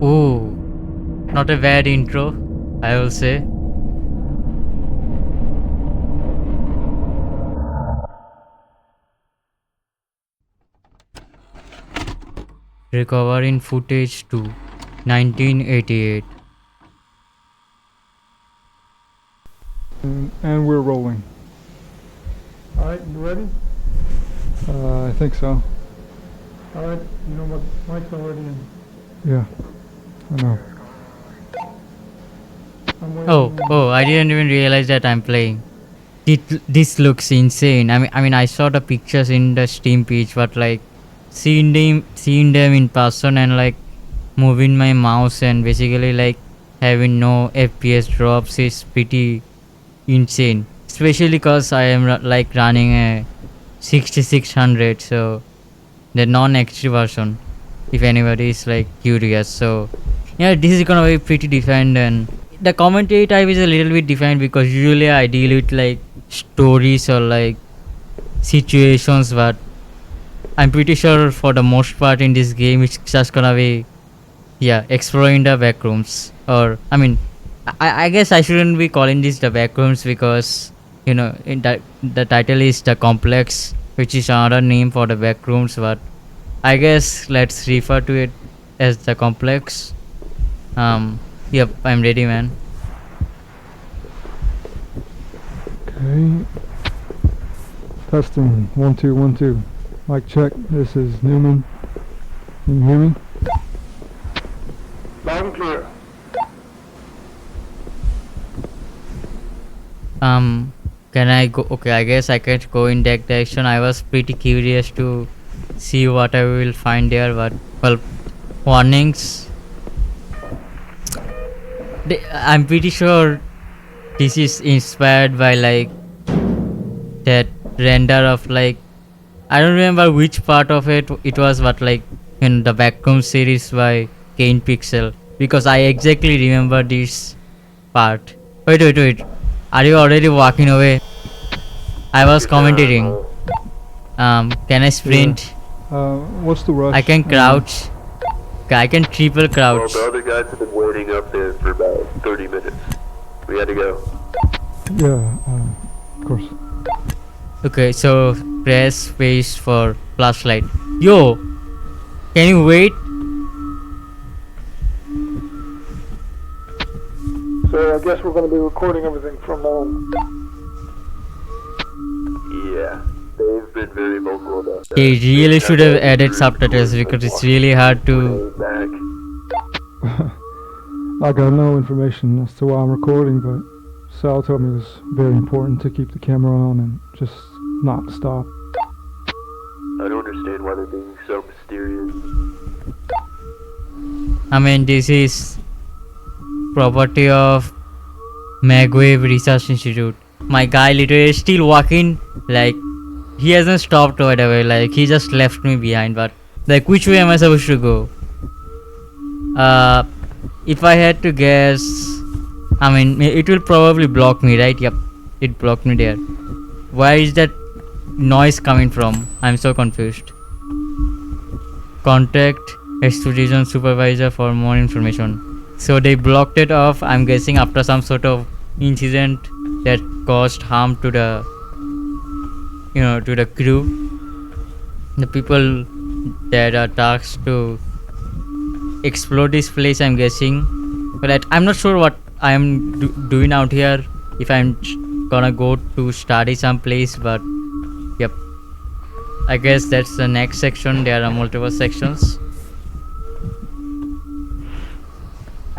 Oh, not a bad intro, I will say. Recovering footage to 1988. And we're rolling. Alright, you ready? I think so. Alright, you know what, mic's already in. Yeah, I know. I'm waiting. Oh, I didn't even realize that I'm playing. This looks insane. I mean, I saw the pictures in the Steam page, but like seeing them in person and like moving my mouse and basically like having no FPS drops is pretty insane. Especially because I am like running a 6600, so the non-HD version. If anybody is like curious, so yeah, this is gonna be pretty different, and the commentary type is a little bit different because usually I deal with like stories or like situations, but I'm pretty sure for the most part in this game it's just gonna be exploring the backrooms. Or I guess I shouldn't be calling this the backrooms because in the title is the complex, which is another name for the backrooms, but I guess let's refer to it as the complex. Yep, I'm ready, man. Okay. Testing. 1 2 1 2. Mic check. This is Newman. Can you hear me? Loud and clear. Can I go? Okay, I guess I can go in that direction. I was pretty curious to see what I will find there, but well, warnings. I'm pretty sure this is inspired by like that render of like, I don't remember which part of it was, but like in the Backroom series by Kane Pixel, because I exactly remember this part. Wait. Are you already walking away? I was commentating. Can I sprint? What's the rush? I can crouch. I can triple crouch. Well, the other guys have been waiting up there for about 30 minutes. We had to go. Yeah, of course. Okay, so press space for flashlight. Yo, can you wait? So I guess we're going to be recording everything from home. Yeah, they've been very vocal about that. They really should have added subtitles because it's really hard to. Back. I got no information as to why I'm recording, but Sal told me it was very important to keep the camera on and just not stop. I don't understand why they're being so mysterious. I mean, this is property of pgWave Research Institute. My guy literally is still walking, like he hasn't stopped right away, like he just left me behind. But like, which way am I supposed to go? If I had to guess, I mean, it will probably block me, right? Yep, it blocked me there. Where is that noise coming from? I'm so confused. Contact a student supervisor for more information. So they blocked it off, I'm guessing, after some sort of incident that caused harm to the to the crew, the people that are tasked to explore this place, I'm guessing. But I'm not sure what I'm doing out here, if I'm gonna go to study some place, but yep, I guess that's the next section. There are multiple sections.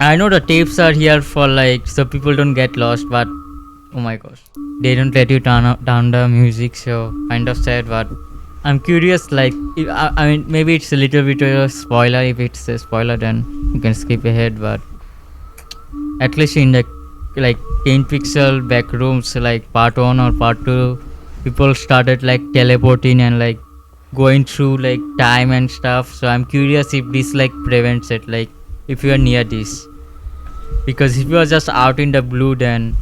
I know the tapes are here for like so people don't get lost, but oh my gosh, they don't let you down the music, so kind of sad. But I'm curious, like I mean, maybe it's a little bit of a spoiler. If it's a spoiler, then you can skip ahead. But at least in the like 10 pixel backrooms, like part 1 or part 2, people started like teleporting and like going through like time and stuff. So I'm curious if this like prevents it, like if you are near this, because if you are just out in the blue, then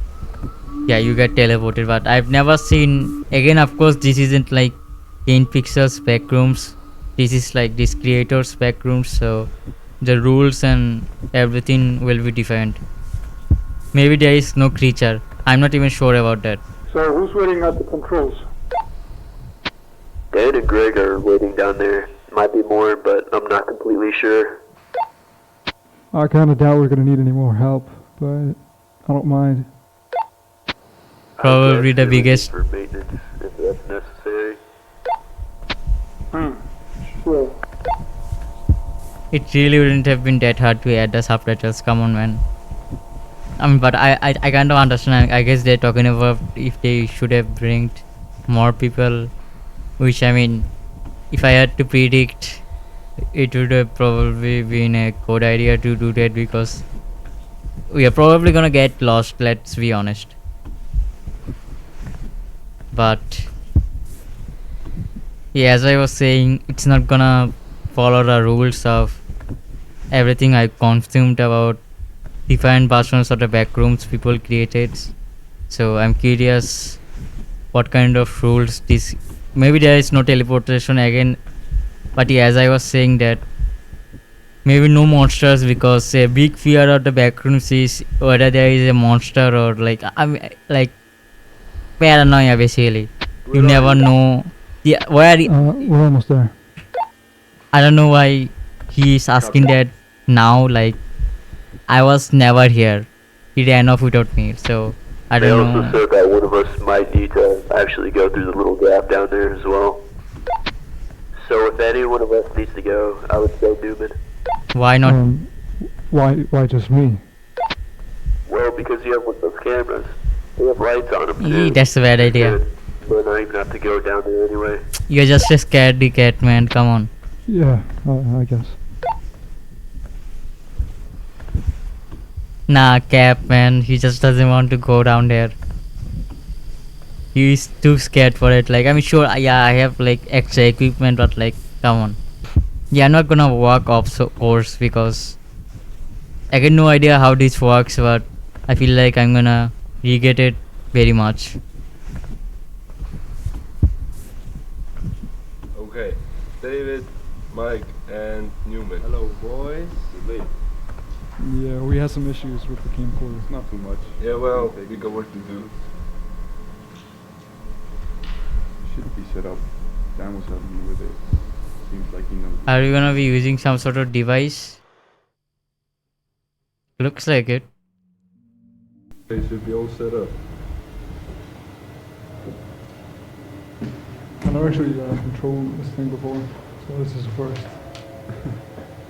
yeah, you get teleported. But I've never seen, again, of course this isn't like 10 pixels backrooms, this is like this creator's backrooms, so the rules and everything will be different. Maybe there is no creature. I'm not even sure about that. So who's waiting at the controls? Dan and Greg are waiting down there. Might be more, but I'm not completely sure. I kind of doubt we're going to need any more help, but I don't mind. Probably the biggest. For maintenance, if that's necessary. Sure. It really wouldn't have been that hard to add the subtitles. Come on, man. I mean, but I kind of understand. I guess they're talking about if they should have bring more people. Which, I mean, if I had to predict, it would have probably been a good idea to do that, because we are probably gonna get lost, let's be honest. But yeah, as I was saying, it's not gonna follow the rules of everything I consumed about different versions of the Backrooms people created. So I'm curious what kind of rules this. Maybe there is no teleportation again, but yeah, as I was saying that maybe no monsters, because a big fear of the Backrooms is whether there is a monster or like paranoia basically. You never know. Yeah, We're almost there. I don't know why he is asking that now. Like, I was never here. He ran off without me, so I They don't also know. said that one of us might need to actually go through the little gap down there as well. So if any one of us needs to go, I would say Newman. Why not? Why just me? Well, because you have one of those cameras. They have lights on them too. That's a bad idea. But not even have to go down there anyway. You're just a scaredy cat, man. Come on. Yeah, I guess. Nah, Cap, man. He just doesn't want to go down there. He is too scared for it. Like, I mean, sure, yeah, I have like extra equipment, but like, come on. Yeah, I'm not gonna walk off course, because I get no idea how this works, but I feel like I'm gonna regret it very much. Okay, David, Mike, and Newman. Hello, boys. Yeah, we had some issues with the camcorder. Not too much. Yeah, well, we got work to do. Should be set up. Dan was helping me with it. Seems like he knows. Are you gonna be using some sort of device? Looks like it. They should be all set up. I've never actually controlled this thing before, so this is the first.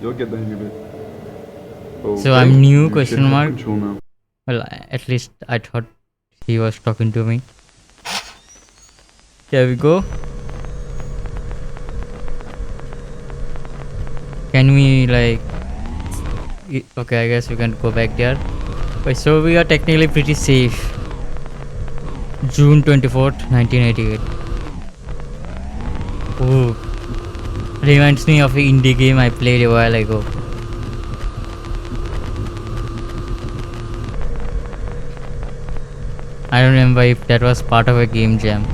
You'll get the hang of it. So I'm new, you question should have mark? control now. Well, at least I thought he was talking to me. There we go. Can we like... Okay, I guess we can go back there. Wait, so we are technically pretty safe. June 24th, 1988. Ooh. Reminds me of an indie game I played a while ago. I don't remember if that was part of a game jam.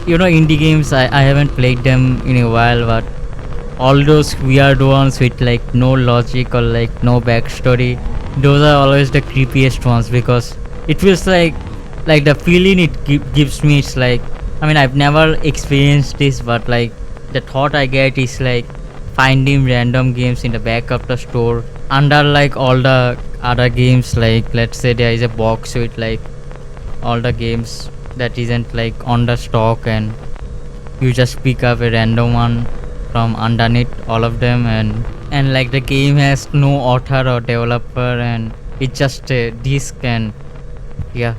You know, indie games, I haven't played them in a while, but all those weird ones with like no logic or like no backstory, those are always the creepiest ones, because it feels like the feeling it gives me, it's like, I mean, I've never experienced this, but like the thought I get is like finding random games in the back of the store under like all the other games. Like, let's say there is a box with like all the games that isn't like on the stock, and you just pick up a random one from underneath all of them, and like the game has no author or developer, and it's just a disc, and yeah,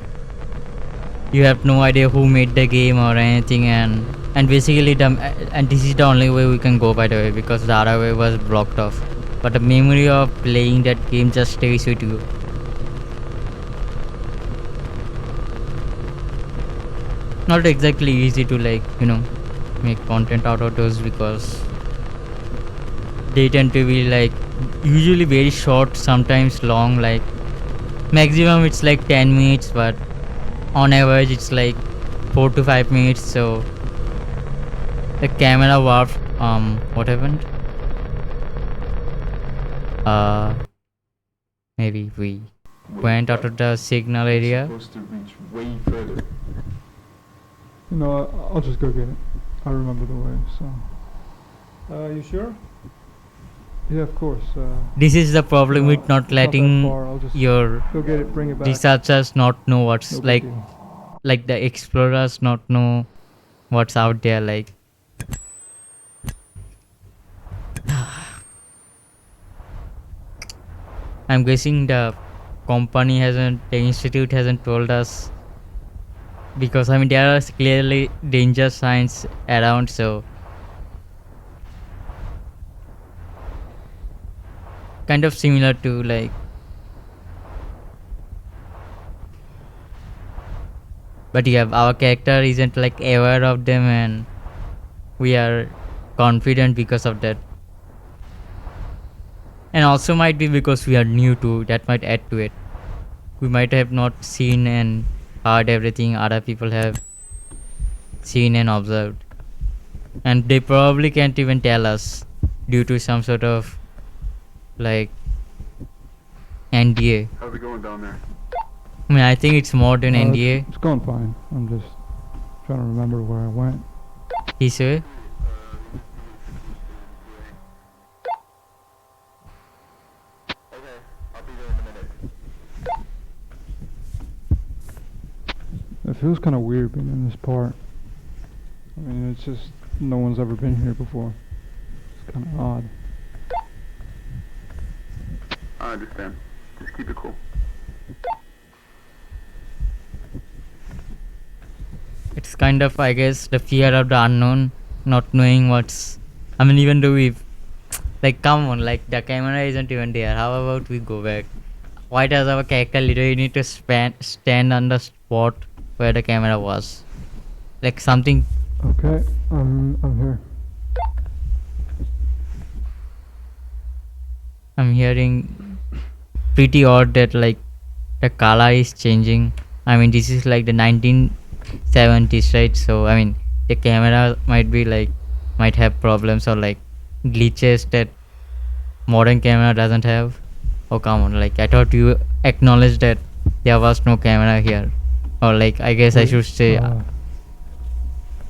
you have no idea who made the game or anything, and basically and this is the only way we can go, by the way, because the other way was blocked off, but the memory of playing that game just stays with you. Not exactly easy to like, you know, make content out of those, because they tend to be like usually very short, sometimes long, like maximum it's like 10 minutes, but on average it's like 4 to 5 minutes. So the camera warped. What happened? Maybe we went out of the signal area. It's supposed to reach way further. You know, I'll just go get it. I remember the way, so. You sure? Yeah, of course. This is the problem with not it's that letting far. I'll just your go get it, bring it back. researchers not know what's No big like, deal. like the explorers not know what's out there. Like, I'm guessing the institute hasn't told us, because I mean there are clearly danger signs around, so kind of similar to like, but yeah, our character isn't like aware of them, and we are confident because of that. And also might be because we are new to that, might add to it. We might have not seen and heard everything other people have seen and observed, and they probably can't even tell us due to some sort of like NDA. How's it going down there? I mean, I think it's more than NDA. It's going fine. I'm just trying to remember where I went. This way. It feels kind of weird being in this part. I mean, it's just no one's ever been here before. It's kind of odd. I understand. Just keep it cool. It's kind of, I guess, the fear of the unknown, not knowing what's. I mean, even though we've. Like, come on, like, the camera isn't even there. How about we go back? Why does our character literally need to stand on the spot where the camera was? Like, something. Okay, I'm here. I'm hearing pretty odd that, like, the color is changing. I mean, this is like the 1970s, right? So, I mean, the camera might be like, might have problems or like glitches that modern camera doesn't have. Oh, come on, like, I thought you acknowledged that there was no camera here. Or like, I guess I should say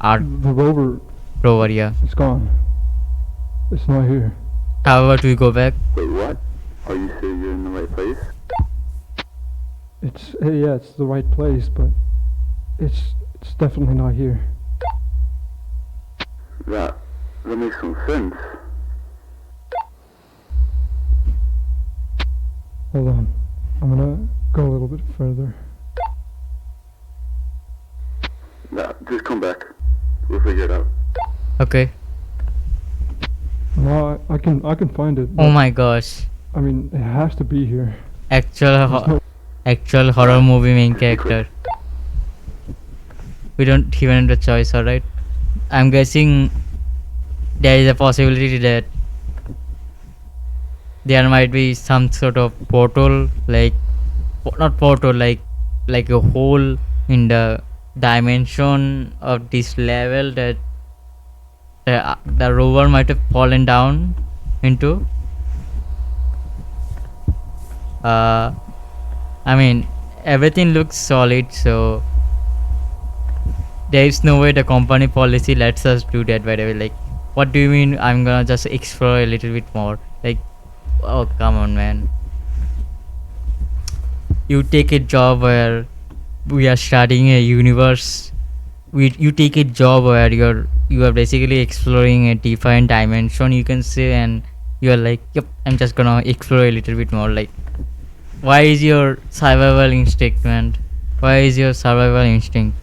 art The rover, rover, yeah. it's gone. It's not here. How about we go back? Wait, what? Are you sure you're in the right place? Yeah, it's the right place, but it's definitely not here. That makes some sense. Hold on. I'm gonna go a little bit further. Nah, just come back. We'll figure it out. Okay. No, I can find it. Oh my gosh. I mean, it has to be here. Actual horror movie main character. We don't even have the choice, alright? I'm guessing there is a possibility that there might be some sort of portal, like not portal, like a hole in the dimension of this level that the rover might have fallen down into. I mean, everything looks solid, so there is no way the company policy lets us do that. By the way, like, what do you mean I'm gonna just explore a little bit more? Like, oh, come on, man. You take a job where we are starting a universe. You take a job where you are basically exploring a different dimension, you can say, and you are like, yep, I'm just gonna explore a little bit more. Like, why is your survival instinct, man? Why is your survival instinct?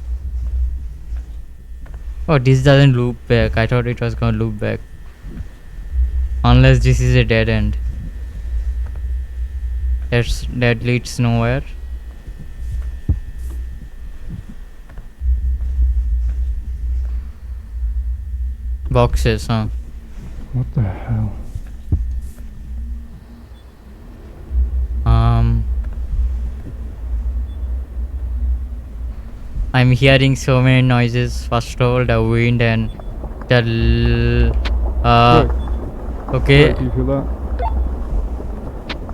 Oh, this doesn't loop back. I thought it was gonna loop back. Unless this is a dead end. That leads nowhere. Boxes, huh? What the hell? I'm hearing so many noises. First of all, the wind and the Wait, okay. do you feel that?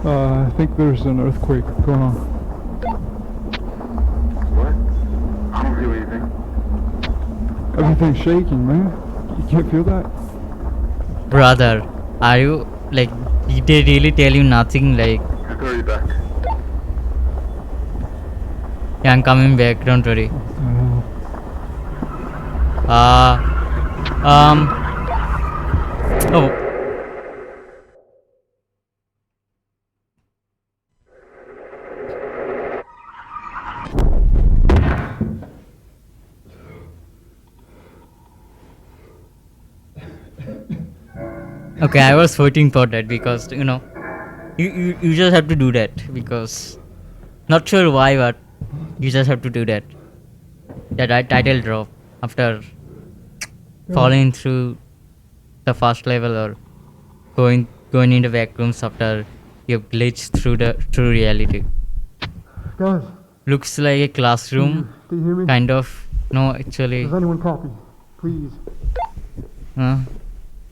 I think there's an earthquake going on. What? I don't feel anything. Everything's shaking, man. You can't feel that? Brother, are you like? Did they really tell you nothing? Like, I'll throw you back. yeah, I'm coming back. Don't worry. Oh. Okay, I was waiting for that because you know, you just have to do that because not sure why, but you just have to do that. That title drop after falling through the first level or going into backrooms after you've glitched through reality. Guys, Looks like a classroom, do you hear me? kind of. No, actually, Does anyone copy? Please.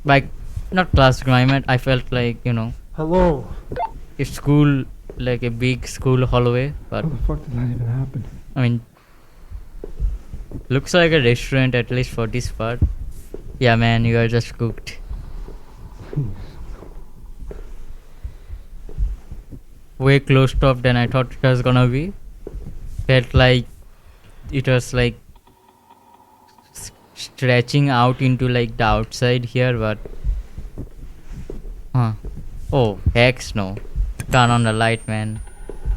like not classroom. I felt like, you know, Hello. a school, like a big school hallway, but How the fuck did that even happen? I mean, looks like a restaurant at least for this part. Yeah, man, you are just cooked. Way closed off than I thought it was gonna be. Felt like it was like stretching out into like the outside here, but oh heck no, turn on the light, man.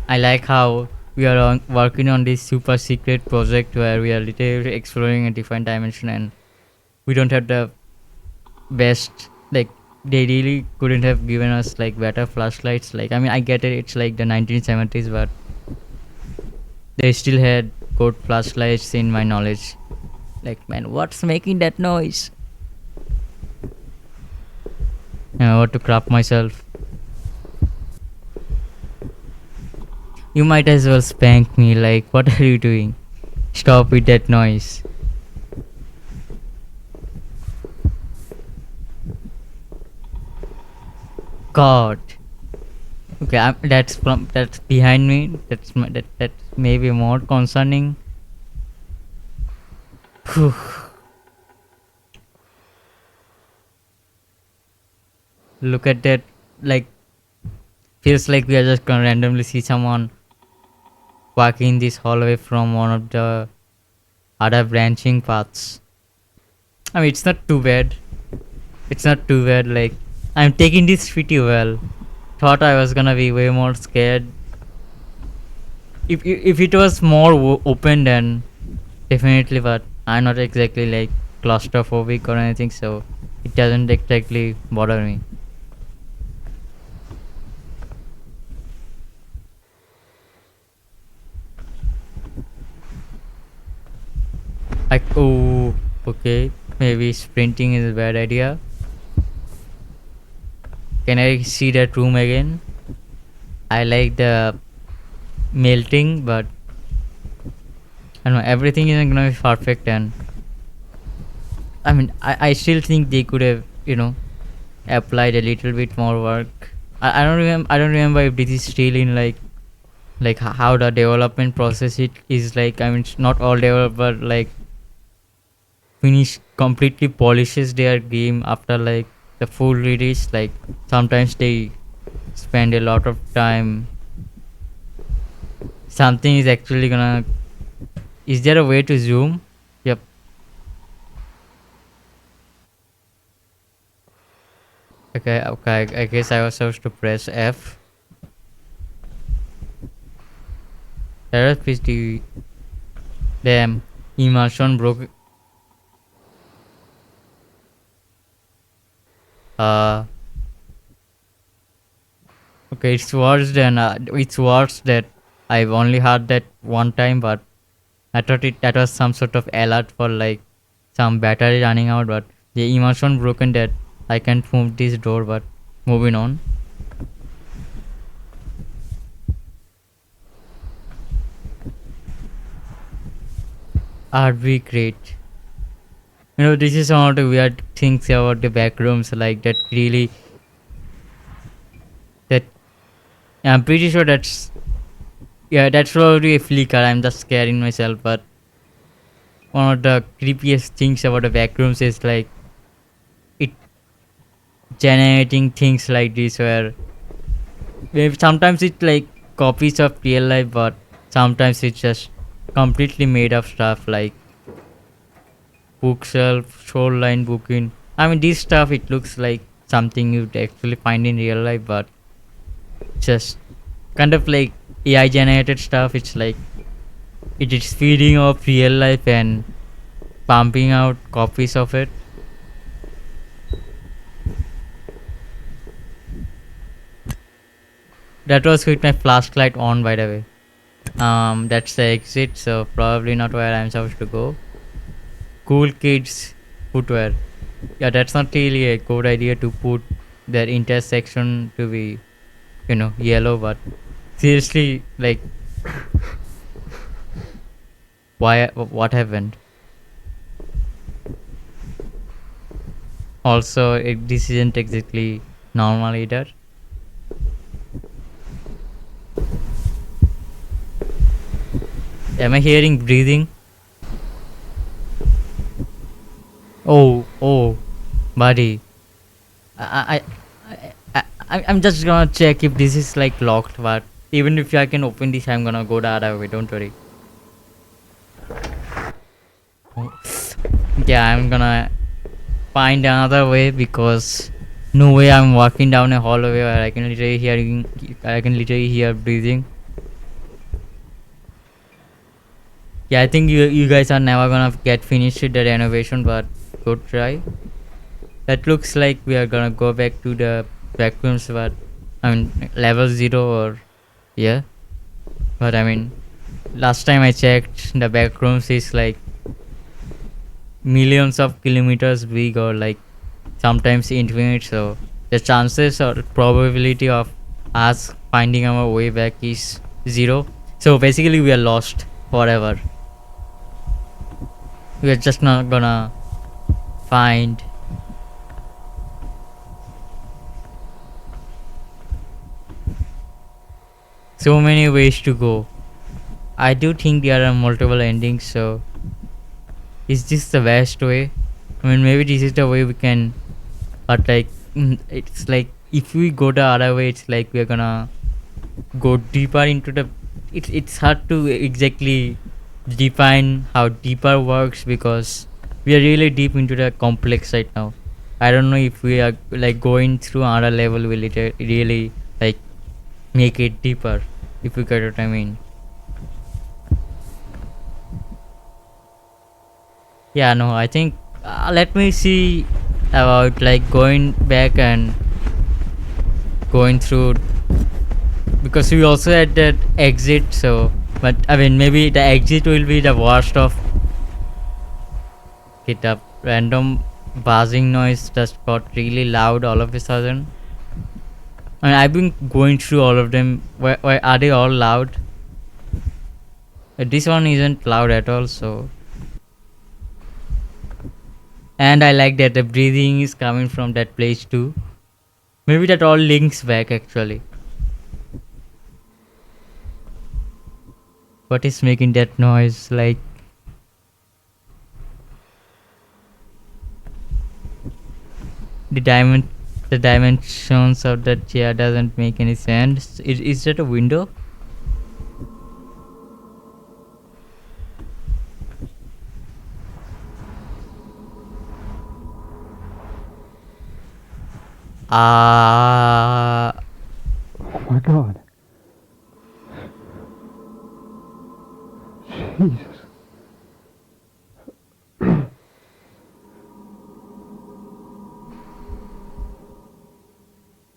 I like how we are working on this super secret project where we are literally exploring a different dimension and we don't have the best, like they really couldn't have given us like better flashlights. Like, I mean, I get it, it's like the 1970s, but they still had good flashlights in my knowledge. Like, man, what's making that noise? I want to crap myself. You might as well spank me. Like, what are you doing? Stop with that noise. God. Okay, that's behind me. That's maybe more concerning. Whew. Look at that. Like, feels like we are just gonna randomly see someone walking in this hallway from one of the other branching paths. I mean, it's not too bad. It's not too bad. Like, I'm taking this pretty well. Thought I was gonna be way more scared. If it was more open, then definitely. But I'm not exactly like claustrophobic or anything, so it doesn't exactly bother me. Like, oh, okay, maybe sprinting is a bad idea. Can I see that room again? I like the melting, but I don't know, everything isn't gonna be perfect, and I mean, I still think they could have, you know, applied a little bit more work. I don't remember if this is still in like how the development process it is like. I mean, it's not all developer like completely polishes their game after like the full release. Like, sometimes they spend a lot of time. Something is actually gonna. Is there a way to zoom? Yep. Okay, I guess I was supposed to press F. Error please the damn immersion broke. Okay, it's worse that I've only heard that one time, but I thought that was some sort of alert for like some battery running out, but the immersion broken that I can't move this door. But moving on. Are we great? You know, this is one of the weird things about the backrooms, like that really that I'm pretty sure that's probably a flicker. I'm just scaring myself. But one of the creepiest things about the backrooms is like it generating things like this, where maybe sometimes it's like copies of real life, but sometimes it's just completely made up stuff like bookshelf, shoreline booking. I mean, this stuff it looks like something you'd actually find in real life, but just kind of like AI generated stuff. It's like it is feeding off real life and pumping out copies of it. That was with my flashlight on, by the way. That's the exit, so probably not where I'm supposed to go. Cool kids footwear. Yeah, that's not really a good idea to put their intersection to be, yellow, but seriously, like, what happened? Also, this isn't exactly normal either. Am I hearing breathing? Oh, buddy. I'm just gonna check if this is like locked, but even if I can open this, I'm gonna go the other way. Don't worry. Yeah, I'm gonna find another way because no way I'm walking down a hallway where I can literally hear breathing. Yeah, I think you guys are never gonna get finished with the renovation, but good try. That looks like we are gonna go back to the backrooms, but I mean level 0 or yeah. But I mean, last time I checked, the backrooms is like millions of kilometers big or like sometimes infinite, so the chances or probability of us finding our way back is 0. So basically we are lost forever. We are just not gonna find so many ways to go. I do think there are multiple endings, so is this the best way? I mean, maybe this is the way we can, but like, it's like if we go the other way, it's like we're gonna go deeper into the. It's hard to exactly define how deeper works because we are really deep into the complex right now. I don't know if we are like going through another level will it really like make it deeper, if you get what I mean. Yeah, no, I think let me see about like going back and going through because we also had that exit, so but I mean maybe the exit will be the worst of it. A random buzzing noise just got really loud all of a sudden. I mean, I've been going through all of them. Where are they all loud? This one isn't loud at all, so. And I like that the breathing is coming from that place too. Maybe that all links back actually. What is making that noise? Like. The dimensions of that chair doesn't make any sense. Is that a window? Oh my god. Jesus.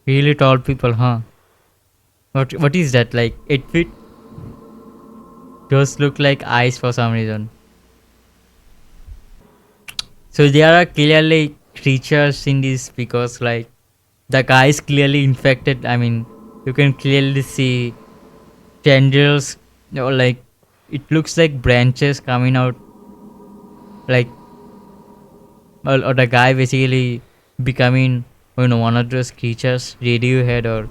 Really tall people, huh? What is that? Like 8 feet? Those look like eyes for some reason. So there are clearly creatures in this because like the guy is clearly infected. I mean, you can clearly see tendrils or like it looks like branches coming out, like or the guy basically becoming one of those creatures, Radiohead or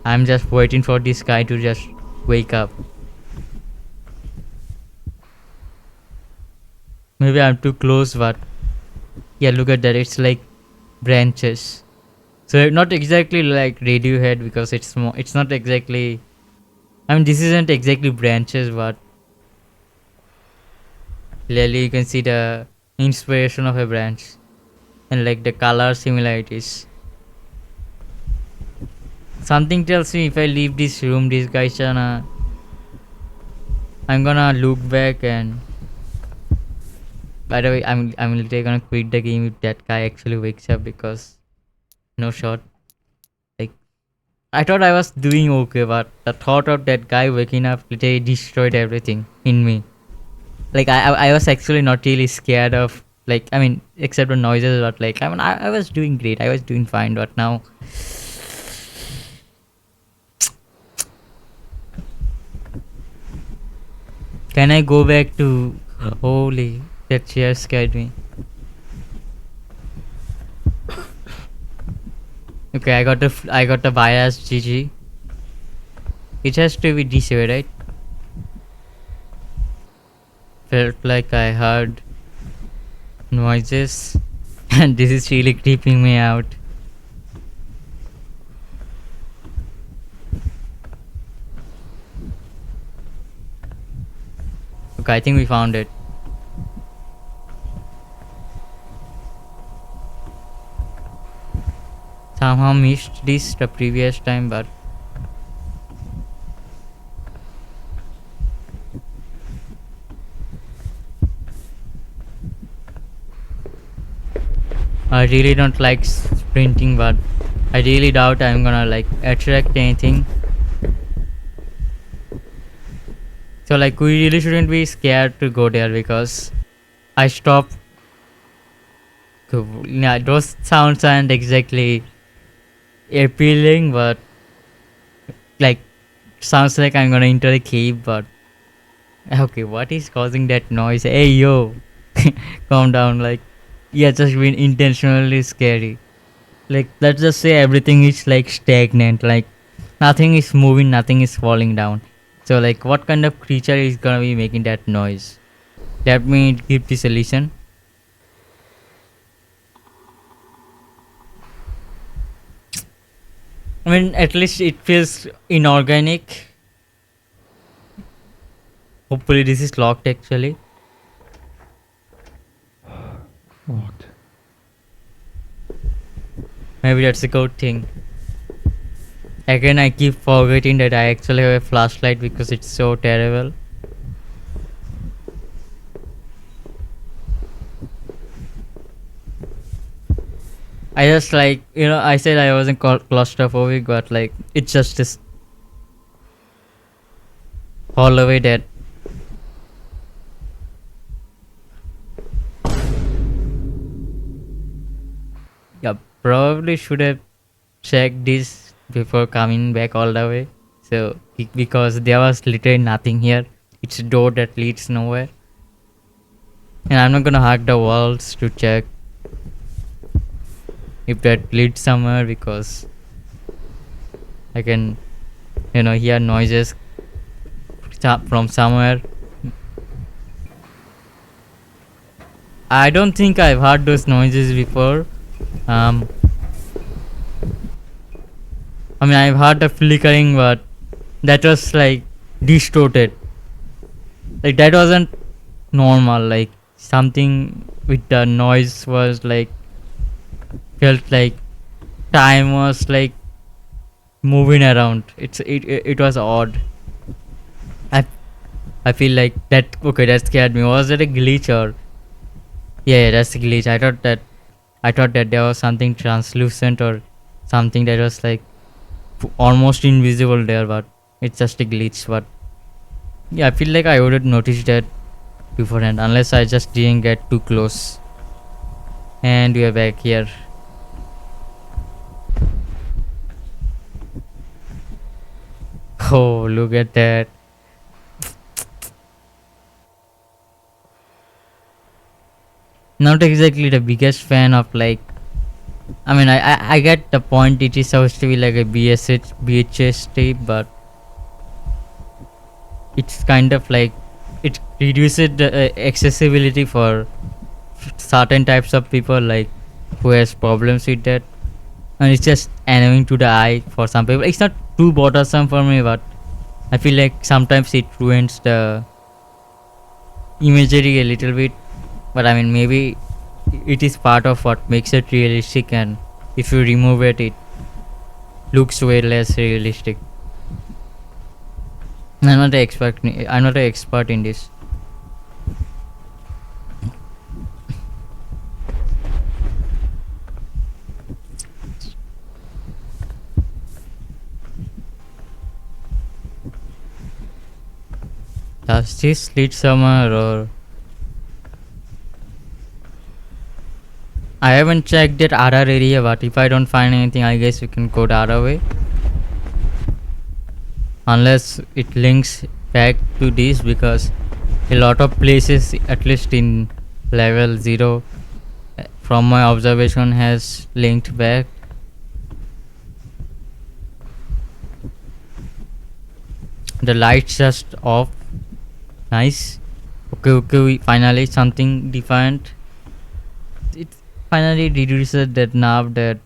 I'm just waiting for this guy to just wake up. Maybe I'm too close, but yeah, look at that. It's like branches. So not exactly like Radiohead because it's more. It's not exactly. I mean, this isn't exactly branches, but clearly you can see the inspiration of a branch and like the color similarities. Something tells me if I leave this room, this guy's gonna. I'm gonna look back and. By the way, I'm literally gonna quit the game if that guy actually wakes up because no shot. Like I thought I was doing okay, but the thought of that guy waking up literally destroyed everything in me. Like I was actually not really scared of like I mean except the noises, but like I was doing great. I was doing fine, but now. Can I go back to holy that chair scared me. Okay, I got the bias GG. It has to be this way, right? Felt like I heard noises and this is really creeping me out. Okay, I think we found it. Somehow missed this the previous time, but I really don't like sprinting, but I really doubt I'm gonna like attract anything. So like we really shouldn't be scared to go there because I stopped. Yeah, those sounds aren't exactly appealing, but like sounds like I'm gonna enter a cave, but okay, what is causing that noise? Hey yo, calm down. Like, yeah, just been intentionally scary. Like, let's just say everything is like stagnant. Like, nothing is moving, nothing is falling down. So, like, what kind of creature is gonna be making that noise? Let me give this a listen. I mean, at least it feels inorganic. Hopefully, this is locked actually. Locked. Maybe that's a good thing. Again, I keep forgetting that I actually have a flashlight because it's so terrible. I just like, you know, I said I wasn't claustrophobic, but like, it's just this hallway that. Yeah, probably should have checked this before coming back all the way. So, because there was literally nothing here. It's a door that leads nowhere. And I'm not gonna hack the walls to check if that leads somewhere because I can, you know, hear noises from somewhere. I don't think I've heard those noises before. I mean, I've heard the flickering, but that was like distorted. Like that wasn't normal. Like something with the noise was like felt like time was like moving around. It was odd. I feel like that. Okay, that scared me. Was it a glitch or? Yeah, that's a glitch. I thought that there was something translucent or something that was like almost invisible there, but it's just a glitch. But yeah, I feel like I would have noticed that beforehand unless I just didn't get too close. And we are back here. Oh, look at that. Not exactly the biggest fan of like I mean, I get the point. It is supposed to be like a BHS tape, but it's kind of like it reduces the accessibility for certain types of people, like who has problems with that, and it's just annoying to the eye for some people. It's not too bothersome for me, but I feel like sometimes it ruins the imagery a little bit. But I mean, maybe it is part of what makes it realistic, and if you remove it, it looks way less realistic. I'm not an expert in this. Does this lead somewhere, or I haven't checked that other area, but if I don't find anything, I guess we can go the other way. Unless it links back to this, because a lot of places, at least in level 0, from my observation, has linked back. The lights just off. Nice. Okay, we finally something defined. It finally reduces that nerve that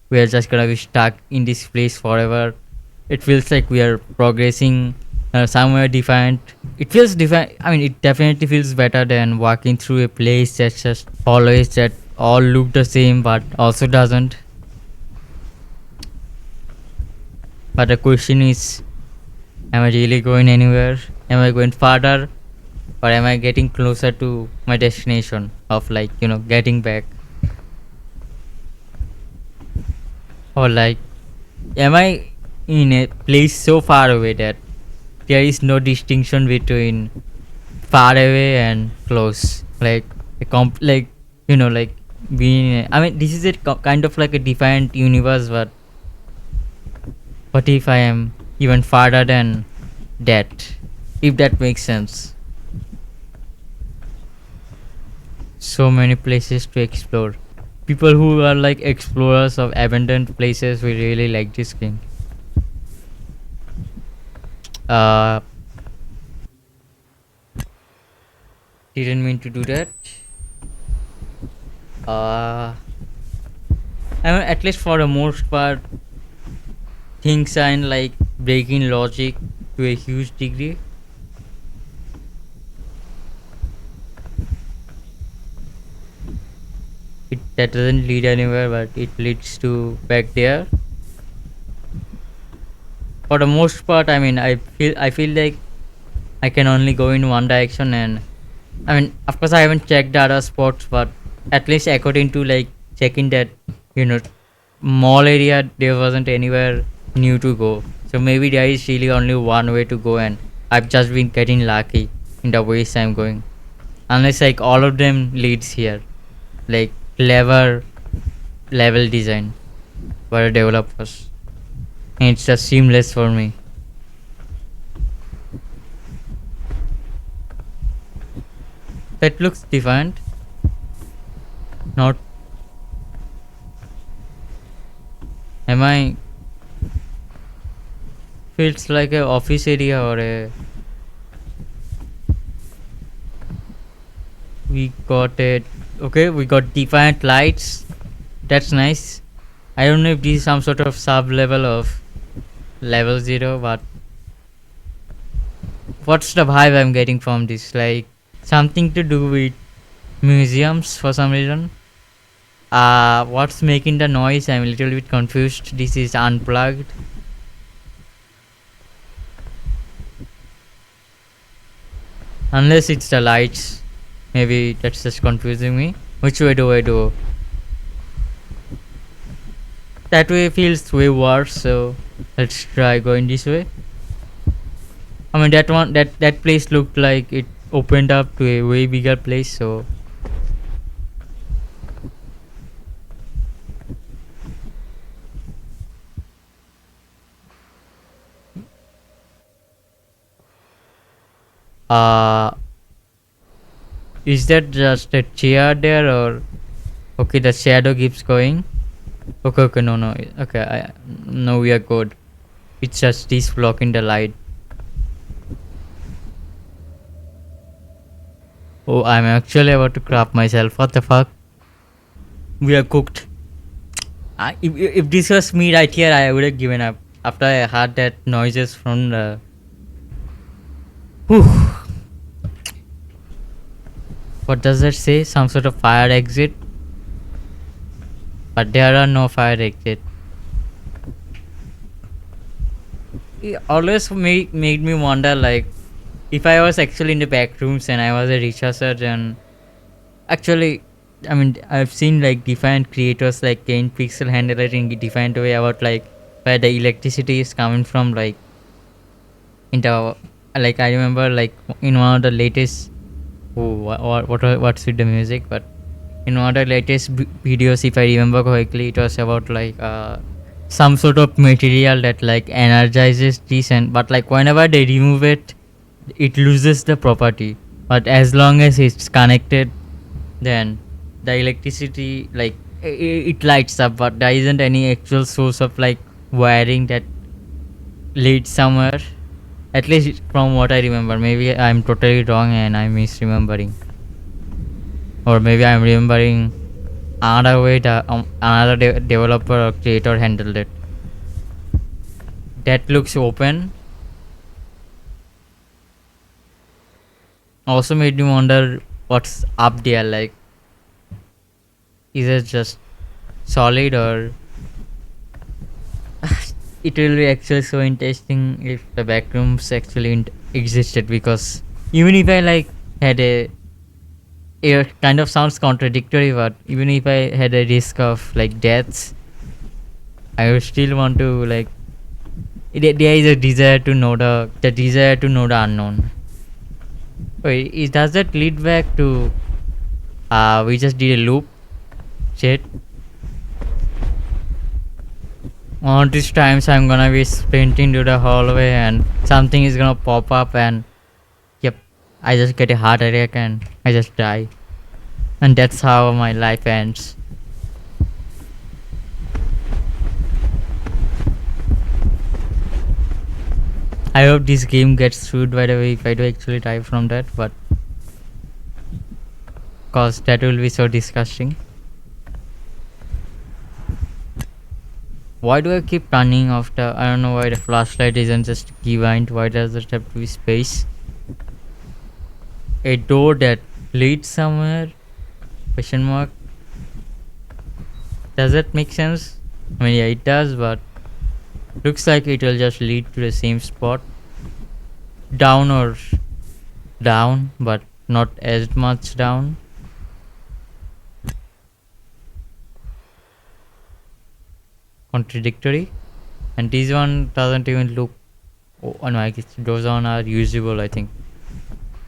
we are just gonna be stuck in this place forever. It feels like we are progressing somewhere defined. It feels defined. I mean, it definitely feels better than walking through a place that's just always that all look the same, but also doesn't. But the question is, am I really going anywhere? Am I going farther, or am I getting closer to my destination of, like, getting back? Or like, am I in a place so far away that there is no distinction between far away and close? Like like like being. I mean, this is a kind of like a defined universe, but what if I am even farther than that? If that makes sense. So many places to explore. People who are like explorers of abandoned places will really like this game. Didn't mean to do that. I mean, at least for the most part, things are in like breaking logic to a huge degree. That doesn't lead anywhere, but it leads to back there. For the most part, I mean, I feel like I can only go in one direction, and I mean, of course, I haven't checked the other spots, but at least according to like checking that, mall area, there wasn't anywhere new to go. So maybe there is really only one way to go, and I've just been getting lucky in the ways I'm going. Unless like all of them leads here, like clever level design by the developers, and it's just seamless for me. That looks different. Not. Am I? Feels like a office area or a. We got it. Okay, we got defiant lights. That's nice. I don't know if this is some sort of sub level of level 0, but what's the vibe I'm getting from this? Like something to do with museums for some reason. What's making the noise? I'm a little bit confused. This is unplugged. Unless it's the lights. Maybe that's just confusing me. Which way do I do? That way feels way worse, so let's try going this way. I mean, that place looked like it opened up to a way bigger place, so is that just a chair there, or okay, the shadow keeps going. Okay, no. Okay, no, we are good. It's just this blocking the light. Oh, I'm actually about to crap myself. What the fuck? We are cooked. If this was me right here, I would have given up. After I heard that noises from the... Whew. What does that say? Some sort of fire exit? But there are no fire exit. It always made me wonder, like, if I was actually in the back rooms and I was a researcher, then actually, I mean, I've seen like different creators like Kane Pixel handle it in a different way about like where the electricity is coming from, like into like I remember like in one of the latest what's with the music, but in one of the latest videos, if I remember correctly, it was about like some sort of material that like energizes this, and but like whenever they remove it, it loses the property, but as long as it's connected, then the electricity like it lights up, but there isn't any actual source of like wiring that leads somewhere, at least from what I remember. Maybe I'm totally wrong and I'm misremembering, or maybe I'm remembering another way that another developer or creator handled it. That looks open. Also made me wonder what's up there, like is it just solid, or it will be actually so interesting if the backrooms actually existed, because even if I like had a it kind of sounds contradictory, but even if I had a risk of like deaths, I would still want to like there is a desire to know the unknown. Wait, does that lead back to we just did a loop? Shit. One of these times I'm gonna be sprinting to the hallway and something is gonna pop up and yep, I just get a heart attack and I just die. And that's how my life ends. I hope this game gets sued, by the way, if I do actually die from that, but cause that will be so disgusting. Why do I keep running after? I don't know why the flashlight isn't just behind. Why does it have to be space? A door that leads somewhere? Question mark. Does that make sense? I mean, yeah, it does, but looks like it will just lead to the same spot. Down or down, but not as much down. Contradictory. And this one doesn't even look... Oh no, I guess those one are usable, I think.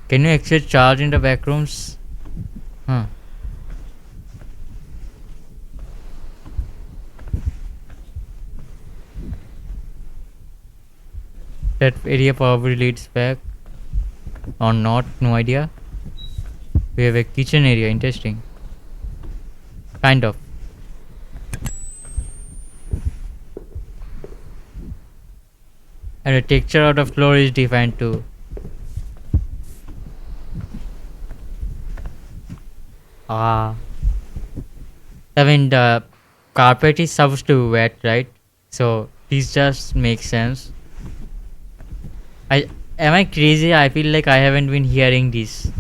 Can you actually charge in the back rooms? Huh. That area probably leads back. Or not, no idea. We have a kitchen area, interesting. Kind of. And the texture of the floor is defined too. I mean the carpet is supposed to be wet, right? So this just makes sense. Am I crazy? I feel like I haven't been hearing this.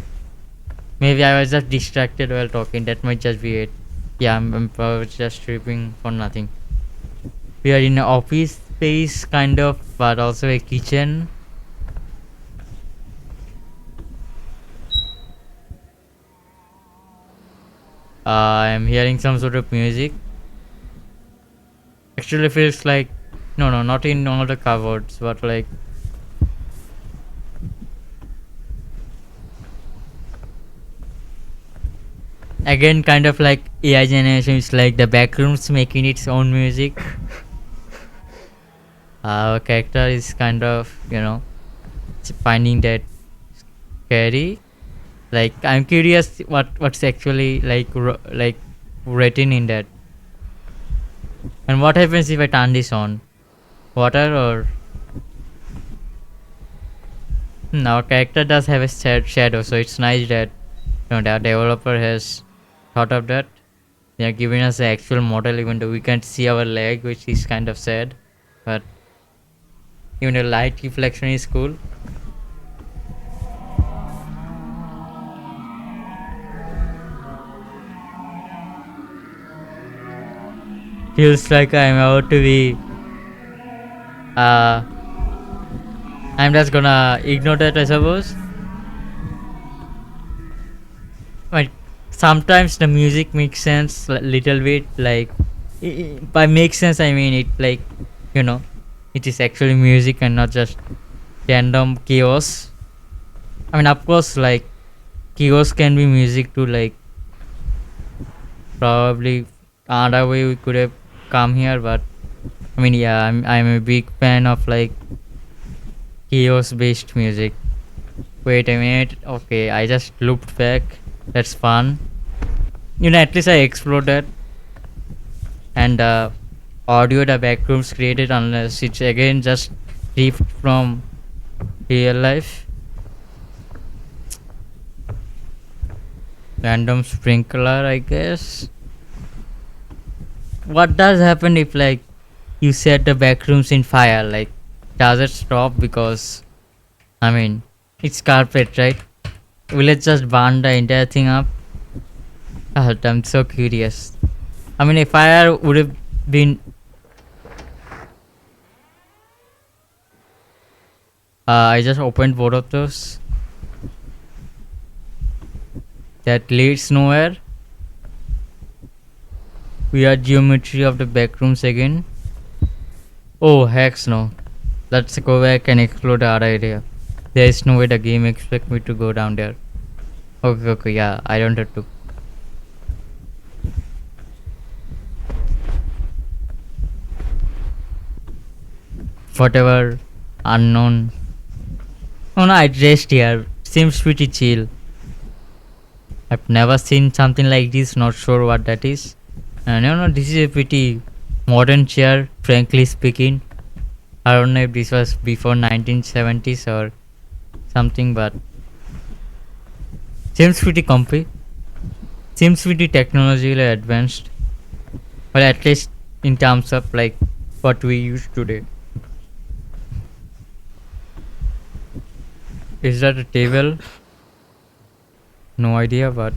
Maybe I was just distracted while talking. That might just be it. Yeah, I'm probably just tripping for nothing. We are in an office space kind of, but also a kitchen. I'm hearing some sort of music. Actually feels like no, not in all the cupboards, but like again kind of like AI generation is like the backrooms making its own music. Our character is kind of, you know, finding that scary. Like I'm curious what's actually like written in that. And what happens if I turn this on? Water or... Our character does have a shadow, so it's nice that the developer has thought of that. They are giving us the actual model even though we can't see our leg, which is kind of sad. But even the light reflection is cool. Feels like I'm about to be... I'm just gonna ignore that, I suppose. But sometimes the music makes sense a little bit, like... by makes sense I mean it like, you know, it is actually music and not just random chaos. I mean, of course, like, chaos can be music too, like... Probably another way we could have come here, but... I mean, yeah, I'm a big fan of, like... chaos based music. Wait a minute, okay, I just looped back. That's fun. You know, at least I explored that. And the audio the Backrooms created, unless it's again just ripped from real life. Random sprinkler, I guess. What does happen if, like, you set the Backrooms in fire? Like, does it stop? Because, I mean, it's carpet, right? Will it just burn the entire thing up? I'm so curious. I mean, a fire would have been... I just opened both of those. That leads nowhere. Weird geometry of the Backrooms again. Oh, heck no. Let's go back and explore the other area. There is no way the game expects me to go down there. Okay, yeah, I don't have to. Whatever, unknown. Oh no, I rest here. Seems pretty chill. I've never seen something like this, not sure what that is. And you know, this is a pretty modern chair, frankly speaking. I don't know if this was before 1970s or something, but seems pretty comfy. Seems pretty technologically advanced. Well, at least in terms of like what we use today. Is that a table? No idea, but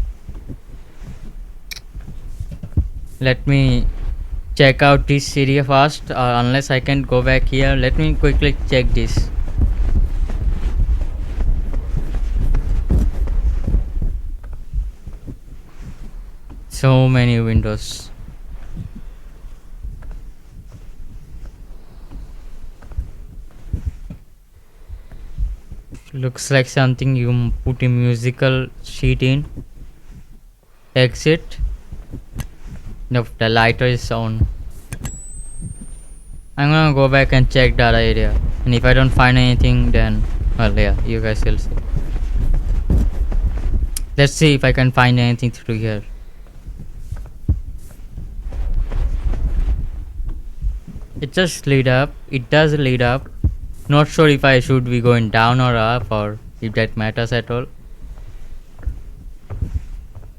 let me check out this area first, unless I can go back here. Let me quickly check this. So many windows. Looks like something you put a musical sheet in. Exit. Nope, the lighter is on. I'm gonna go back and check the other area. And if I don't find anything, then, well, yeah, you guys will see. Let's see if I can find anything through here. It just lead up. It does lead up. Not sure if I should be going down or up, or if that matters at all.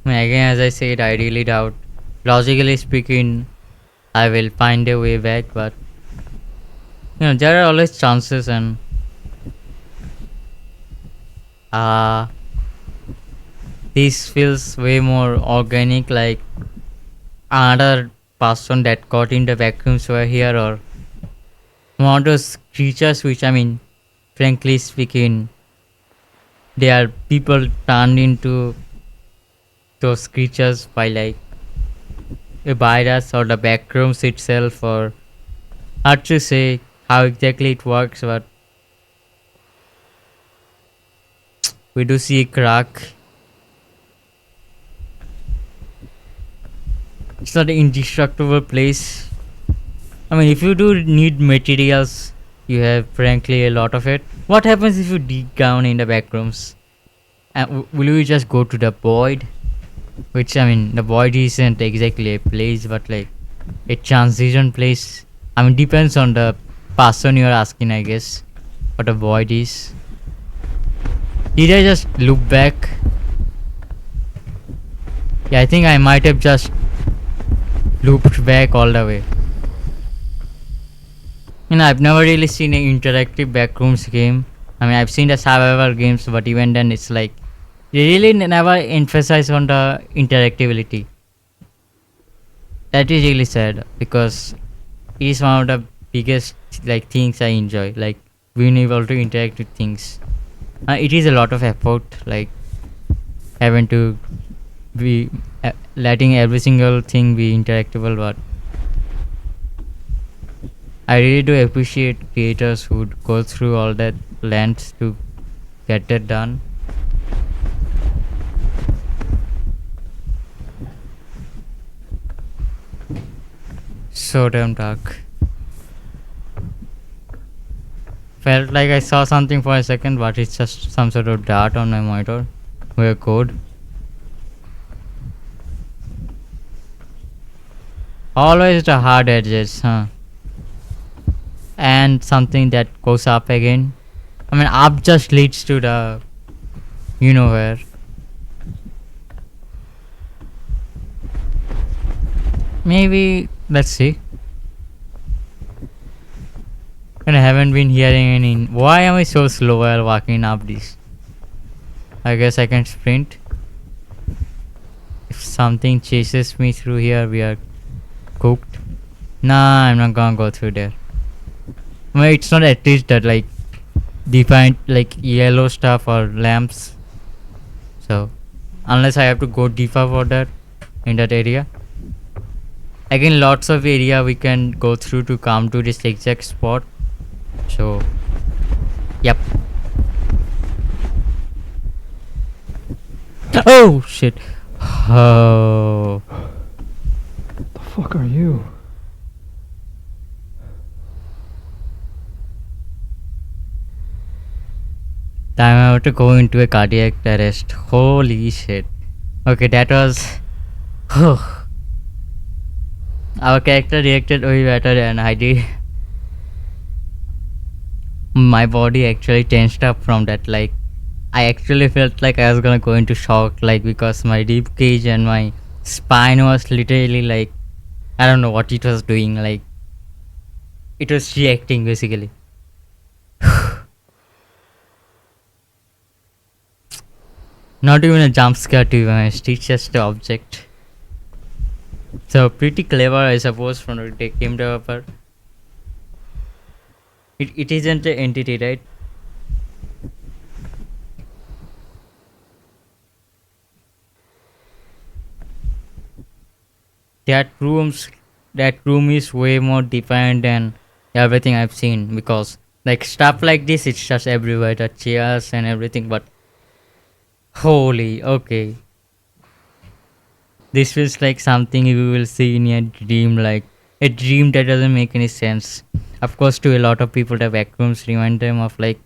Again, as I said, I really doubt. Logically speaking, I will find a way back, but you know, there are always chances, and this feels way more organic, like another person that got in the Backrooms were here, or one of those creatures which, I mean, frankly speaking, they are people turned into those creatures by like a virus or the Backrooms itself, or hard to say how exactly it works, but we do see a crack. It's not an indestructible place. I mean, if you do need materials, you have frankly a lot of it. What happens if you dig down in the Backrooms? Will you just go to the void? Which, I mean, the void isn't exactly a place, but like, a transition place. I mean, depends on the person you are asking, I guess. What a void is. Did I just look back? Yeah, I think I might have just looped back all the way. I've never really seen an interactive Backrooms game. I mean, I've seen the survival games, but even then, it's like they really never emphasize on the interactivity. That is really sad because it is one of the biggest like things I enjoy, like being able to interact with things. It is a lot of effort, like having to be letting every single thing be interactable, but I really do appreciate creators who would go through all that lengths to get that done. So damn dark. Felt like I saw something for a second, but it's just some sort of dart on my monitor with a code. Always the hard edges, huh? And something that goes up again. I mean, up just leads to the you know where. Maybe, let's see. And I haven't been hearing any. Why am I so slow while walking up this? I guess I can sprint. If something chases me through here, we are cooked. Nah, I'm not gonna go through there. Well, it's not at least that like defined like yellow stuff or lamps. So unless I have to go deeper for that in that area. Again, lots of area we can go through to come to this exact spot. So yep. Oh shit. Oh. The fuck are you? Time I have to go into a cardiac arrest. Holy shit. Okay, that was. Our character reacted way better than I did. My body actually tensed up from that. Like, I actually felt like I was gonna go into shock, like, because my rib cage and my spine was literally like, I don't know what it was doing. Like, it was reacting basically. Not even a jump scare to be honest, it's just the object. So pretty clever, I suppose, from the game developer. It isn't an entity, right? That room is way more defined than everything I've seen, because like stuff like this, it's just everywhere, the chairs and everything, but holy, okay. This feels like something you will see in a dream, like a dream that doesn't make any sense. Of course, to a lot of people, the Backrooms remind them of like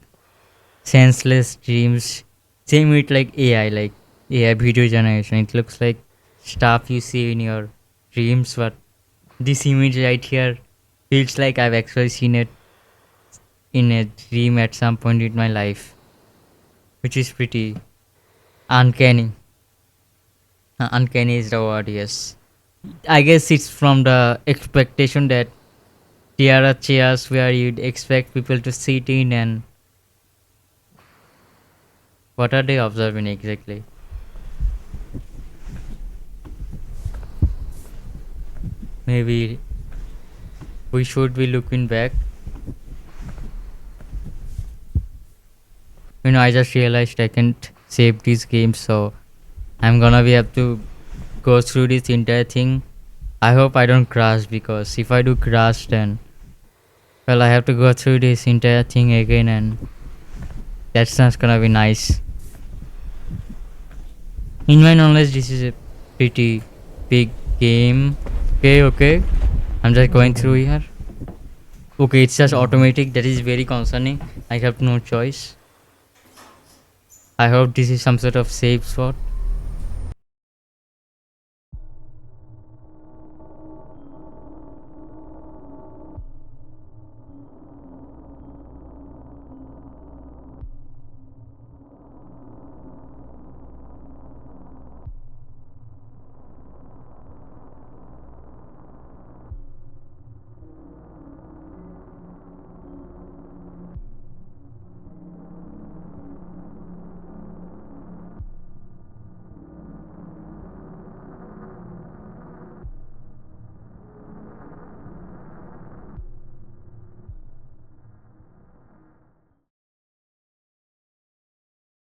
senseless dreams. Same with like AI video generation. It looks like stuff you see in your dreams, but this image right here feels like I've actually seen it in a dream at some point in my life, which is pretty uncanny. Uncanny is the word, yes. I guess it's from the expectation that there are chairs where you'd expect people to sit in, and what are they observing exactly? Maybe we should be looking back. I just realized I can't save these games, so I'm gonna have to go through this entire thing. I hope I don't crash, because if I do crash, then well, I have to go through this entire thing again, and that's not gonna be nice. In my knowledge, this is a pretty big game. Okay. I'm just going through here. Okay, it's just automatic. That is very concerning. I have no choice. I hope this is some sort of safe spot.